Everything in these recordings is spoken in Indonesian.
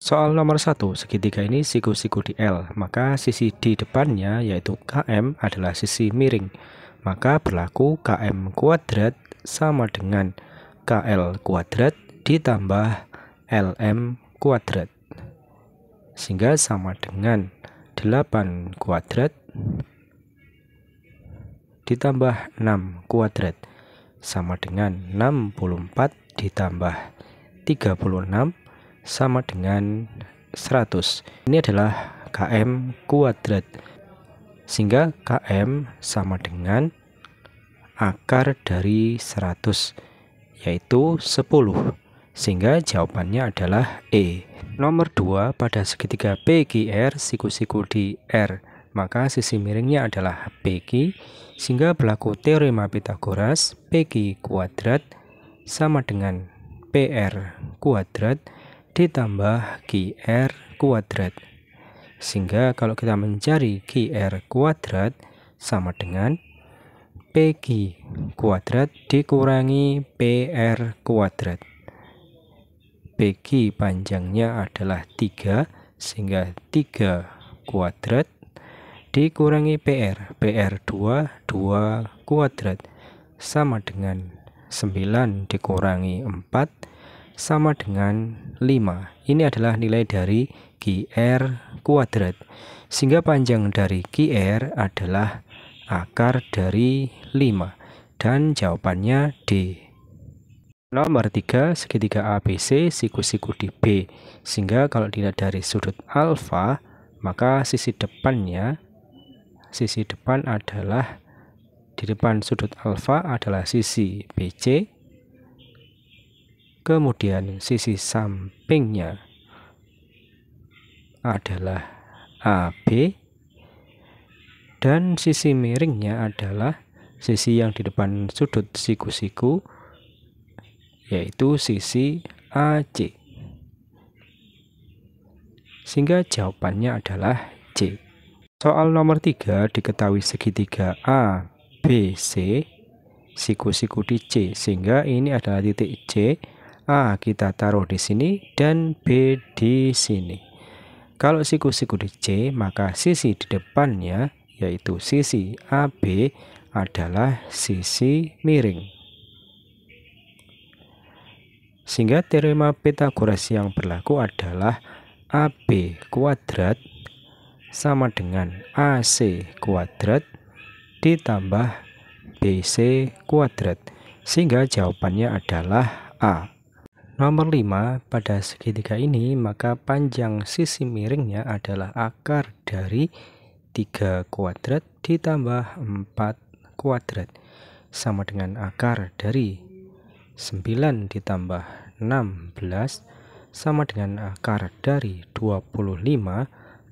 Soal nomor 1, segitiga ini siku-siku di L, maka sisi di depannya yaitu KM adalah sisi miring. Maka berlaku KM kuadrat sama dengan KL kuadrat ditambah LM kuadrat. Sehingga sama dengan 8 kuadrat ditambah 6 kuadrat. Sama dengan 64 ditambah 36 sama dengan 100. Ini adalah KM kuadrat. Sehingga KM sama dengan akar dari 100, yaitu 10. Sehingga jawabannya adalah E. Nomor 2, pada segitiga PQR siku-siku di R, maka sisi miringnya adalah PQ, sehingga berlaku teorema Pythagoras PQ kuadrat sama dengan PR kuadrat ditambah QR kuadrat. Sehingga kalau kita mencari QR kuadrat sama dengan PQ kuadrat dikurangi PR kuadrat. PQ panjangnya adalah 3, sehingga 3 kuadrat dikurangi PR 2 kuadrat sama dengan 9 dikurangi 4 sama dengan 5. Ini adalah nilai dari QR kuadrat. Sehingga panjang dari QR adalah akar dari 5. Dan jawabannya D. Nomor 3, segitiga ABC siku-siku di B. Sehingga kalau dilihat dari sudut alfa, maka sisi depan adalah di depan sudut alfa adalah sisi BC. Kemudian sisi sampingnya adalah AB, dan sisi miringnya adalah sisi yang di depan sudut siku-siku, yaitu sisi AC. Sehingga jawabannya adalah C. Soal nomor 3, diketahui segitiga ABC siku-siku di C, sehingga ini adalah titik C. A kita taruh di sini dan B di sini. Kalau siku-siku di C, maka sisi di depannya yaitu sisi AB adalah sisi miring. Sehingga teorema Pythagoras yang berlaku adalah AB kuadrat sama dengan AC kuadrat ditambah BC kuadrat. Sehingga jawabannya adalah A. Nomor 5, pada segitiga ini maka panjang sisi miringnya adalah akar dari 3 kuadrat ditambah 4 kuadrat sama dengan akar dari 9 ditambah 16 sama dengan akar dari 25,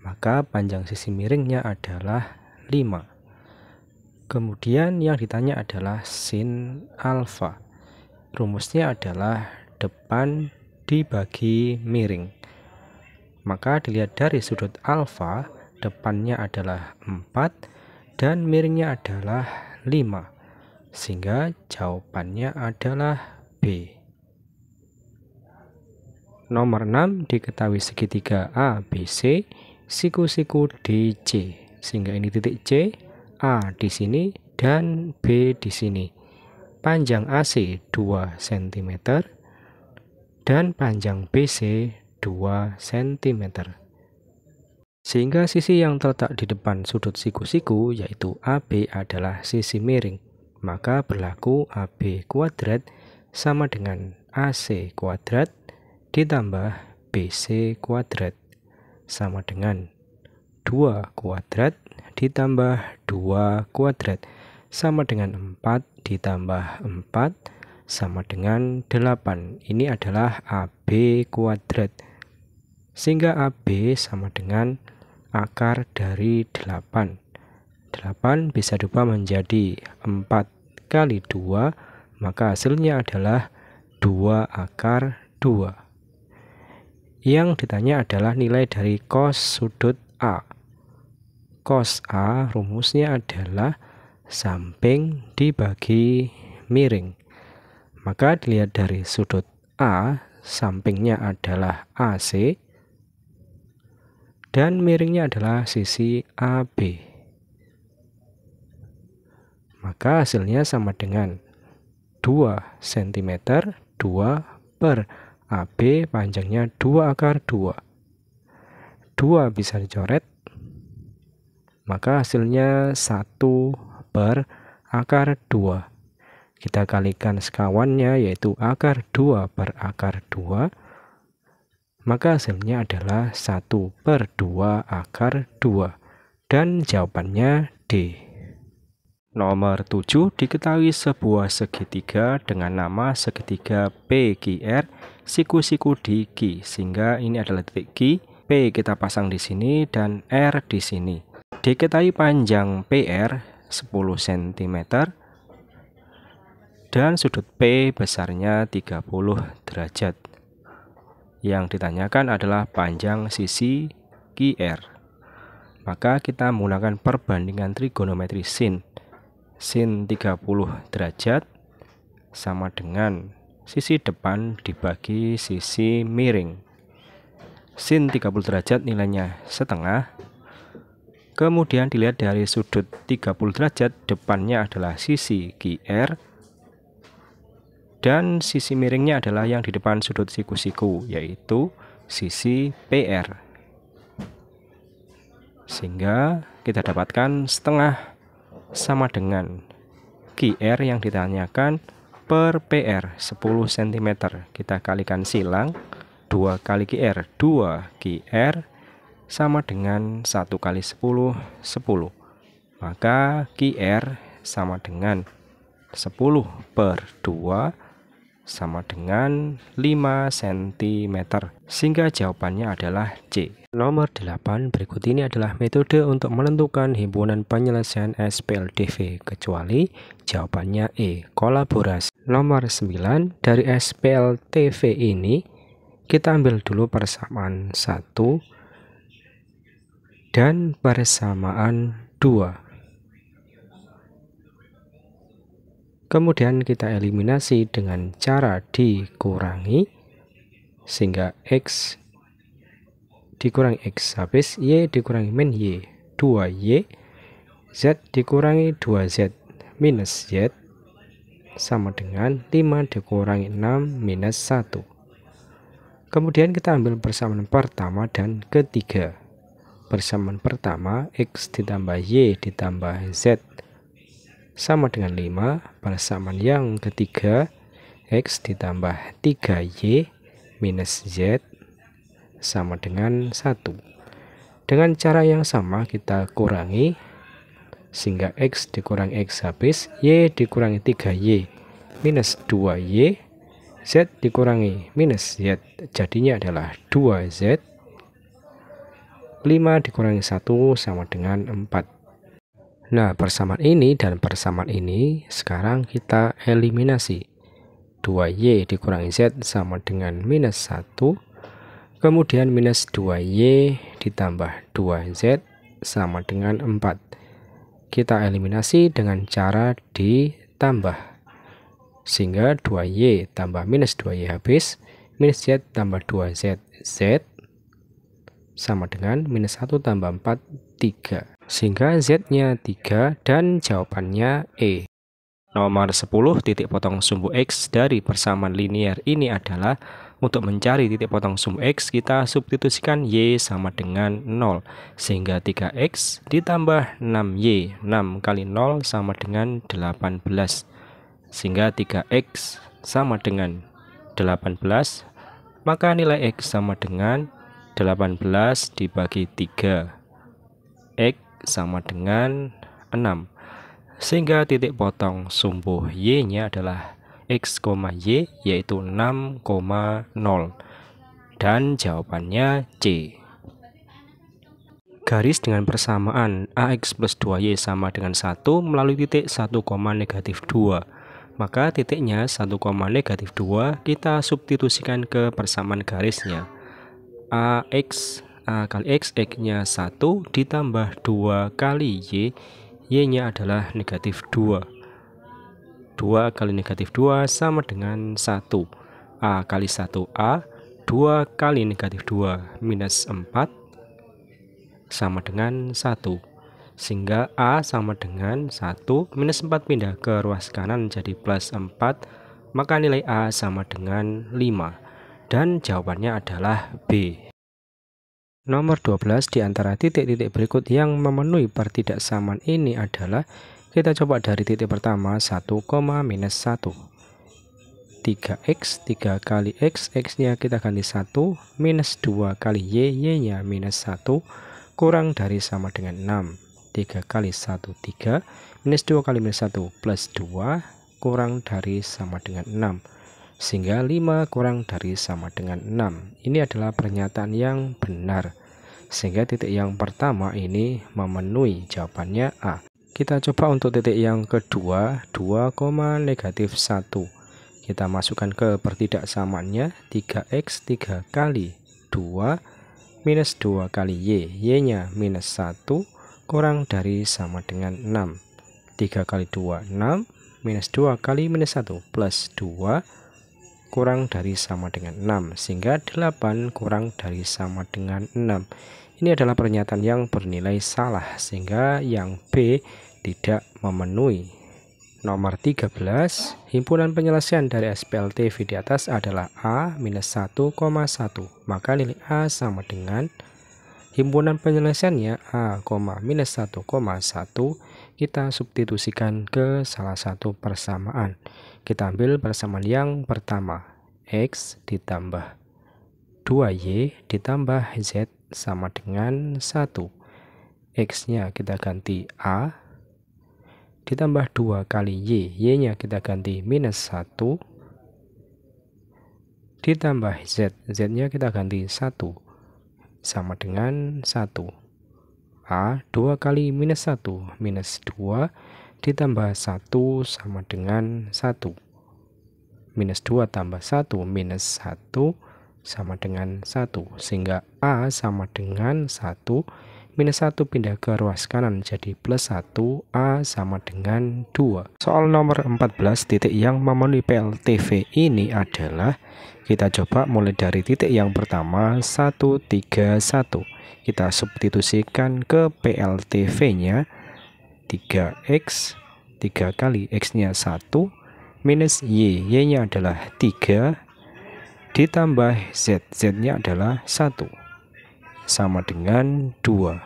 maka panjang sisi miringnya adalah 5. Kemudian yang ditanya adalah sin alfa. Rumusnya adalah depan dibagi miring. Maka dilihat dari sudut alfa, depannya adalah 4 dan miringnya adalah 5. Sehingga jawabannya adalah B. Nomor 6, diketahui segitiga ABC siku-siku DC. Sehingga ini titik C, A di sini dan B di sini. Panjang AC 2 cm dan panjang BC 2 cm. Sehingga sisi yang terletak di depan sudut siku-siku yaitu AB adalah sisi miring. Maka berlaku AB kuadrat sama dengan AC kuadrat ditambah BC kuadrat sama dengan 2 kuadrat ditambah 2 kuadrat sama dengan 4 ditambah 4 sama dengan 8. Ini adalah AB kuadrat. Sehingga AB sama dengan akar dari 8. 8 bisa diubah menjadi 4 kali 2, maka hasilnya adalah 2 akar 2. Yang ditanya adalah nilai dari cos sudut A. Cos A rumusnya adalah samping dibagi miring. Maka dilihat dari sudut A, sampingnya adalah AC, dan miringnya adalah sisi AB. Maka hasilnya sama dengan 2 cm 2 per AB panjangnya 2/2. 2 bisa dicoret, maka hasilnya 1 per akar 2. Kita kalikan sekawannya yaitu akar 2 per akar 2, maka hasilnya adalah 1 per 2 akar 2. Dan jawabannya D. Nomor 7, diketahui sebuah segitiga dengan nama segitiga PQR, siku-siku di Q, sehingga ini adalah titik Q. P kita pasang di sini dan R di sini. Diketahui panjang PR 10 cm dan sudut P besarnya 30 derajat. Yang ditanyakan adalah panjang sisi QR. Maka kita menggunakan perbandingan trigonometri sin. Sin 30 derajat sama dengan sisi depan dibagi sisi miring. Sin 30 derajat nilainya setengah. Kemudian dilihat dari sudut 30 derajat, depannya adalah sisi QR dan sisi miringnya adalah yang di depan sudut siku-siku, yaitu sisi PR. Sehingga kita dapatkan setengah sama dengan QR yang ditanyakan per PR 10 cm. Kita kalikan silang, 2 kali QR 2 QR sama dengan 1 kali 10 10. Maka QR sama dengan 10 per 2 sama dengan 5 cm. Sehingga jawabannya adalah C. Nomor 8, berikut ini adalah metode untuk menentukan himpunan penyelesaian SPLDV, kecuali jawabannya E, kolaborasi. Nomor 9, dari SPLTV ini kita ambil dulu persamaan 1 dan persamaan 2. Kemudian kita eliminasi dengan cara dikurangi, sehingga X dikurangi X habis Y dikurangi min Y 2Y, Z dikurangi 2Z minus Z sama dengan 5 dikurangi 6 minus 1. Kemudian kita ambil persamaan pertama dan ketiga. Persamaan pertama X ditambah Y ditambah Z sama dengan 5. Persamaan yang ketiga X ditambah 3Y minus Z sama dengan 1. Dengan cara yang sama kita kurangi, sehingga X dikurangi X habis, Y dikurangi 3Y minus 2Y, Z dikurangi minus Z, jadinya adalah 2Z. 5 dikurangi 1 sama dengan 4. Nah, persamaan ini dan persamaan ini sekarang kita eliminasi. 2Y dikurangi Z sama dengan minus 1. Kemudian minus 2Y ditambah 2Z sama dengan 4. Kita eliminasi dengan cara ditambah. Sehingga 2Y tambah minus 2Y habis, minus Z tambah 2Z, Z sama dengan minus 1 tambah 4, 3. Sehingga Z-nya 3 dan jawabannya E. Nomor 10, titik potong sumbu X dari persamaan linear ini adalah, untuk mencari titik potong sumbu X kita substitusikan Y sama dengan 0. Sehingga 3X ditambah 6Y, 6 kali 0 sama dengan 18. Sehingga 3X sama dengan 18, maka nilai X sama dengan 18 dibagi 3. X sama dengan 6. Sehingga titik potong sumbu Y-nya adalah X, Y, yaitu 6,0. Dan jawabannya C. Garis dengan persamaan AX plus 2Y sama dengan 1 melalui titik 1, negatif 2. Maka titiknya 1, negatif 2 kita substitusikan ke persamaan garisnya. AX, A kali X, X-nya 1 ditambah 2 kali Y, Y-nya adalah negatif 2. 2 kali negatif 2 sama dengan 1. A kali 1A, 2 kali negatif 2 minus 4. sama dengan 1. Sehingga A sama dengan 1, minus 4 pindah ke ruas kanan jadi plus 4, maka nilai A sama dengan 5. Dan jawabannya adalah B. Nomor 12 di antara titik-titik berikut yang memenuhi pertidaksamaan ini adalah, kita coba dari titik pertama 1, minus 1. 3x, 3 kali x, x-nya kita ganti 1, minus 2 kali y, y-nya minus 1, kurang dari sama dengan 6. 3 kali 1, 3, minus 2 kali minus 1, plus 2, kurang dari sama dengan 6. Sehingga 5 kurang dari sama dengan 6. Ini adalah pernyataan yang benar. Sehingga titik yang pertama ini memenuhi, jawabannya A. Kita coba untuk titik yang kedua, 2, negatif 1. Kita masukkan ke pertidaksamaannya, 3x 3 kali 2 minus 2 kali y, y-nya minus 1, kurang dari sama dengan 6. 3 kali 2, 6, minus 2 kali minus 1, plus 2, kurang dari sama dengan 6. Sehingga 8 kurang dari sama dengan 6. Ini adalah pernyataan yang bernilai salah, sehingga yang B tidak memenuhi. Nomor 13, himpunan penyelesaian dari SPLTV di atas adalah A minus 1,1. Maka nilai A sama dengan, himpunan penyelesaiannya A, minus 1,1. Kita substitusikan ke salah satu persamaan. Kita ambil persamaan yang pertama, X ditambah 2Y ditambah Z sama dengan 1. X-nya kita ganti A, ditambah 2 kali Y, Y-nya kita ganti minus 1, ditambah Z, Z-nya kita ganti 1, sama dengan 1. A, 2 kali minus 1, minus 2, ditambah 1 sama dengan 1. Minus 2 tambah 1, minus 1, sama dengan 1. Sehingga A sama dengan 1, minus 1 pindah ke ruas kanan jadi plus 1, A sama dengan 2. Soal nomor 14, titik yang memenuhi PLTV ini adalah, kita coba mulai dari titik yang pertama 1, 3, 1. Kita substitusikan ke PLTV-nya, 3x, 3 kali x-nya 1, minus y, y-nya adalah 3, ditambah z, z-nya adalah 1. Sama dengan 2.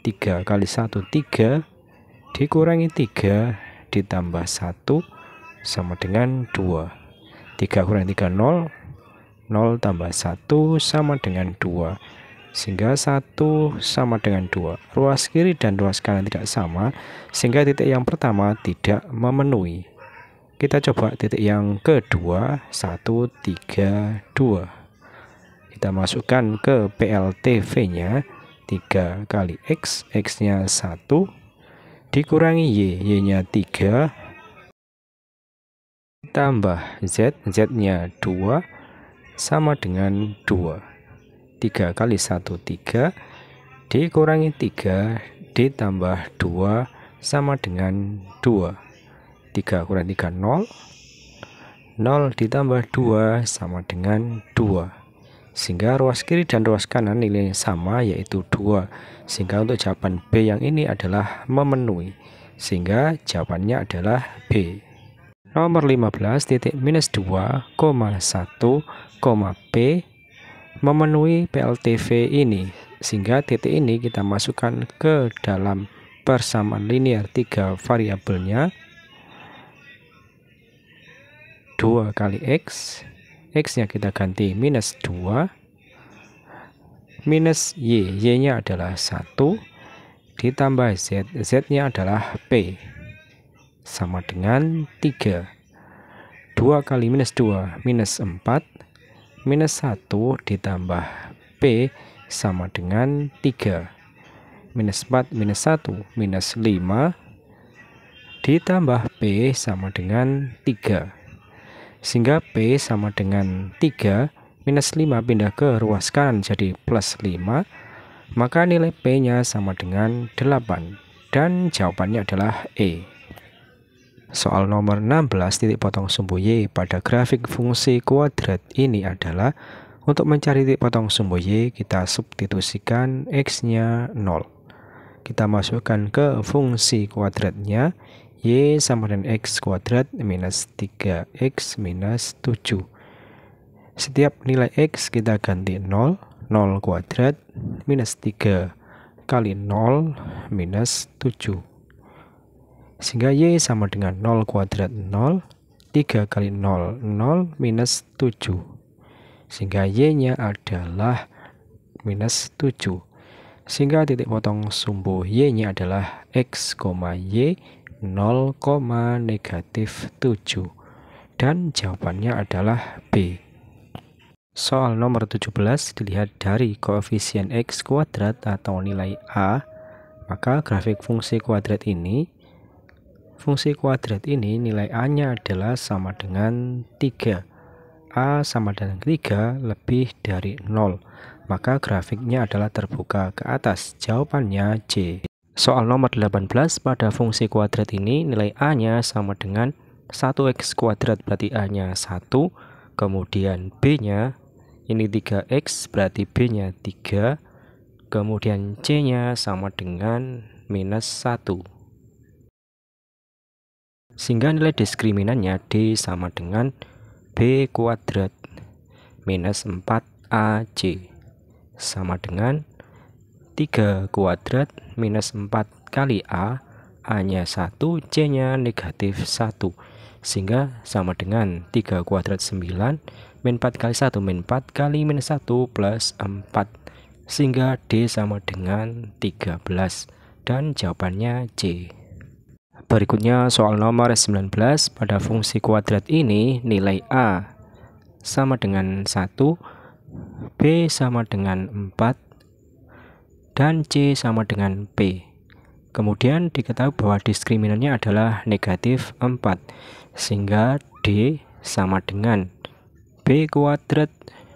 3 kali 1, 3, dikurangi 3, ditambah 1, sama dengan 2. 3 kurangi 3, 0. 0 tambah 1 sama dengan 2. Sehingga 1 sama dengan 2. Ruas kiri dan ruas kanan tidak sama, sehingga titik yang pertama tidak memenuhi. Kita coba titik yang kedua, 1, 3, 2. Kita masukkan ke PLTV-nya, 3 kali X, X-nya 1, dikurangi Y, Y-nya 3, tambah Z, Z-nya 2, sama dengan 2. 3 kali 1, 3, dikurangi 3, ditambah 2, sama dengan 2. 3 kurangi 3, 0. 0 ditambah 2 sama dengan 2. Sehingga ruas kiri dan ruas kanan nilainya sama, yaitu 2. Sehingga untuk jawaban B yang ini adalah memenuhi. Sehingga jawabannya adalah B. Nomor 15, titik minus 2,1, P memenuhi PLTV ini. Sehingga titik ini kita masukkan ke dalam persamaan linear 3 variabelnya. 2 kali X, X-nya kita ganti minus 2, minus Y, Y-nya adalah 1, ditambah Z, Z-nya adalah P, sama dengan 3. 2 kali minus 2, minus 4, minus 1 ditambah P, sama dengan 3. Minus 4, minus 1, minus 5, ditambah P, sama dengan 3. Sehingga P sama dengan 3, minus 5 pindah ke ruas kanan jadi plus 5, maka nilai P-nya sama dengan 8. Dan jawabannya adalah E. Soal nomor 16, titik potong sumbu Y pada grafik fungsi kuadrat ini adalah, Untuk mencari titik potong sumbu Y, kita substitusikan X-nya 0. Kita masukkan ke fungsi kuadratnya, Y sama dengan X kuadrat minus 3X minus 7. Setiap nilai X kita ganti 0, 0 kuadrat minus 3 kali 0 minus 7. Sehingga Y sama dengan 0 kuadrat 0, 3 kali 0, 0 minus 7. Sehingga Y-nya adalah minus 7. Sehingga titik potong sumbu Y-nya adalah X, Y 0, negatif 7. Dan jawabannya adalah B. Soal nomor 17 dilihat dari koefisien X kuadrat atau nilai A, maka grafik fungsi kuadrat ini nilai A-nya adalah sama dengan 3. A sama dengan 3 lebih dari 0. Maka grafiknya adalah terbuka ke atas. Jawabannya C. Soal nomor 18, pada fungsi kuadrat ini nilai A-nya sama dengan 1x kuadrat, berarti A-nya 1. Kemudian B-nya ini 3x, berarti B-nya 3. Kemudian C-nya sama dengan minus 1. Sehingga nilai diskriminannya D sama dengan B kuadrat minus 4AC sama dengan 3 kuadrat minus 4 kali A, A-nya 1, C-nya negatif 1. Sehingga sama dengan 3 kuadrat 9, min 4 kali 1, min 4 kali minus 1 plus 4. Sehingga D sama dengan 13. Dan jawabannya C. Berikutnya soal nomor 19, pada fungsi kuadrat ini nilai A sama dengan 1, B sama dengan 4, dan C sama dengan P. Kemudian diketahui bahwa diskriminannya adalah negatif 4, sehingga D sama dengan B kuadrat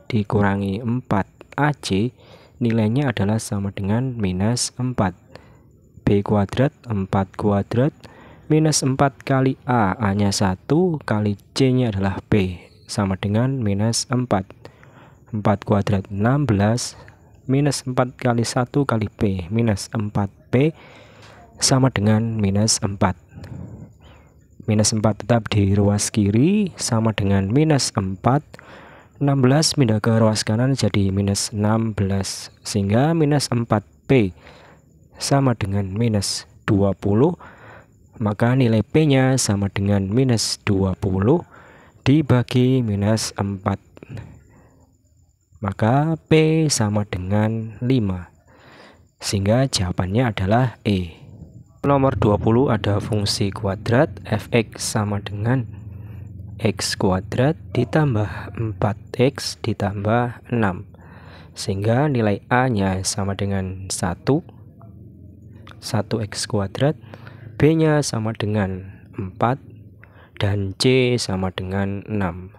dikurangi 4AC, nilainya adalah sama dengan minus 4. B kuadrat 4 kuadrat minus 4 kali A, A-nya 1, kali C-nya adalah P, sama dengan minus 4. 4 kuadrat 16, minus 4 kali 1 kali P, minus 4P, sama dengan minus 4. Minus 4 tetap di ruas kiri, sama dengan minus 4. 16 pindah ke ruas kanan jadi minus 16, sehingga minus 4P sama dengan minus 20. Maka nilai P-nya sama dengan minus 20 dibagi minus 4. Maka P sama dengan 5. Sehingga jawabannya adalah E. Nomor 20 ada fungsi kuadrat f(x) sama dengan x kuadrat ditambah 4x ditambah 6. Sehingga nilai A-nya sama dengan 1x kuadrat, B-nya sama dengan 4, dan C sama dengan 6.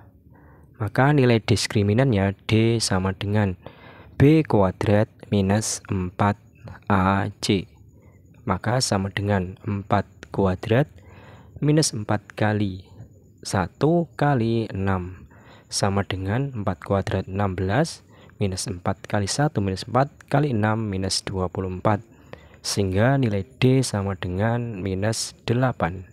Maka nilai diskriminannya D sama dengan B kuadrat minus 4AC. Maka sama dengan 4 kuadrat minus 4 kali 1 kali 6 sama dengan 4 kuadrat 16 minus 4 kali 1 minus 4 kali 6 minus 24. Sehingga nilai D sama dengan minus 8.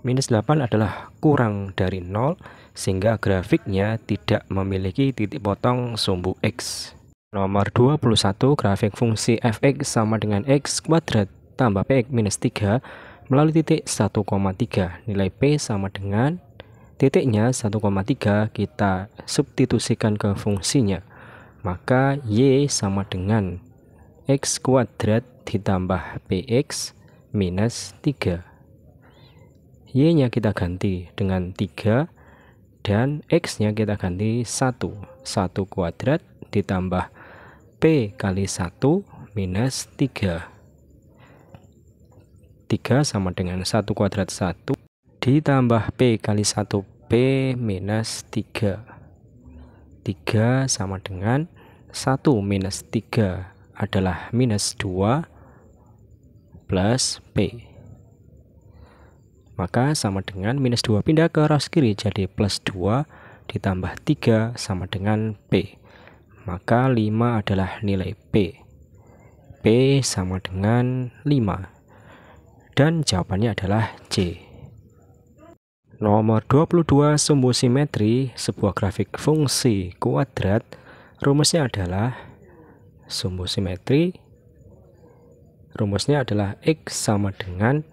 Minus 8 adalah kurang dari 0, sehingga grafiknya tidak memiliki titik potong sumbu X. Nomor 21, grafik fungsi f(x) sama dengan x kuadrat tambah px minus 3 melalui titik 1,3. Nilai P sama dengan titiknya 1,3, kita substitusikan ke fungsinya. Maka Y sama dengan x kuadrat ditambah px minus 3. Y-nya kita ganti dengan 3, dan X-nya kita ganti 1. 1 kuadrat ditambah P kali 1 minus 3. 3 sama dengan 1 kuadrat 1 ditambah P kali 1P minus 3. 3 sama dengan 1 minus 3 adalah minus 2 plus P. Maka sama dengan minus 2 pindah ke ruas kiri jadi plus 2 ditambah 3 sama dengan P. Maka 5 adalah nilai P. P sama dengan 5. Dan jawabannya adalah C. Nomor 22, sumbu simetri sebuah grafik fungsi kuadrat. Rumusnya adalah sumbu simetri. Rumusnya adalah X sama dengan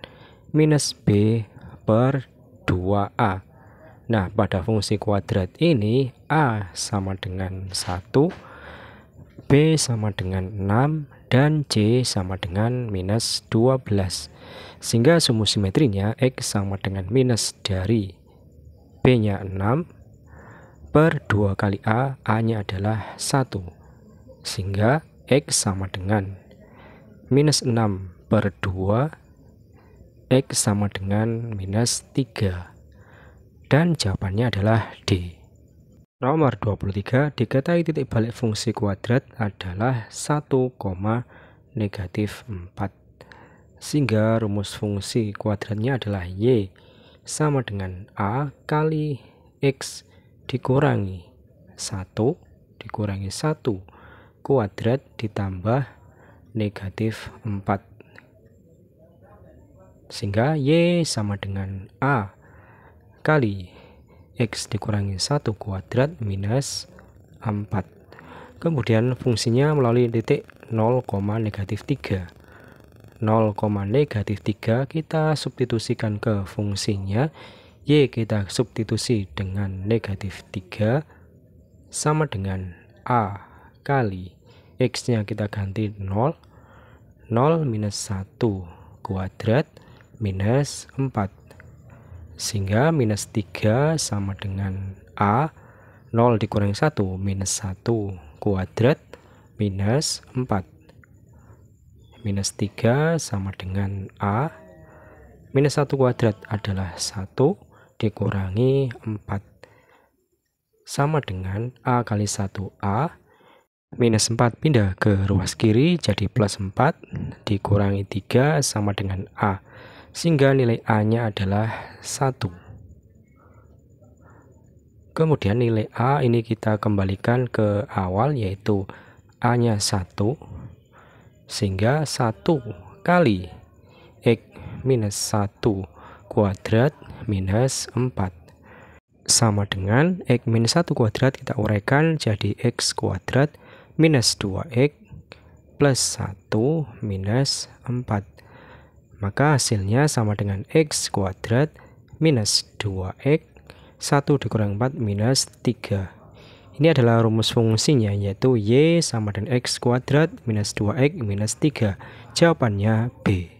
minus B per 2A. Nah, pada fungsi kuadrat ini A sama dengan 1, B sama dengan 6, dan C sama dengan minus 12. Sehingga sumbu simetrinya X sama dengan minus dari B-nya 6 per 2 kali A, A-nya adalah 1. Sehingga X sama dengan minus 6 per 2, X sama dengan minus 3. Dan jawabannya adalah D. Nomor 23, diketahui titik balik fungsi kuadrat adalah 1, negatif 4. Sehingga rumus fungsi kuadratnya adalah Y sama dengan A kali X dikurangi 1 dikurangi 1 kuadrat ditambah negatif 4. Sehingga Y sama dengan A kali X dikurangi 1 kuadrat minus 4. Kemudian fungsinya melalui titik 0, negatif 3. 0, negatif 3 kita substitusikan ke fungsinya. Y kita substitusi dengan negatif 3 sama dengan A kali X-nya kita ganti 0. 0 minus 1 kuadrat minus 4. Sehingga minus 3 sama dengan A, 0 dikurangi 1, minus 1 kuadrat minus 4. Minus 3 sama dengan A, minus 1 kuadrat adalah 1 dikurangi 4. Sama dengan A kali 1A, minus 4 pindah ke ruas kiri jadi plus 4, dikurangi 3 sama dengan A. Sehingga nilai A-nya adalah 1. Kemudian nilai A ini kita kembalikan ke awal, yaitu A-nya 1. Sehingga 1 kali X minus 1 kuadrat minus 4. Sama dengan X minus 1 kuadrat kita uraikan jadi X kuadrat minus 2X plus 1 minus 4. Maka hasilnya sama dengan X kuadrat minus 2X, 1 dikurangi 4 minus 3. Ini adalah rumus fungsinya, yaitu Y sama dengan X kuadrat minus 2X minus 3. Jawabannya B.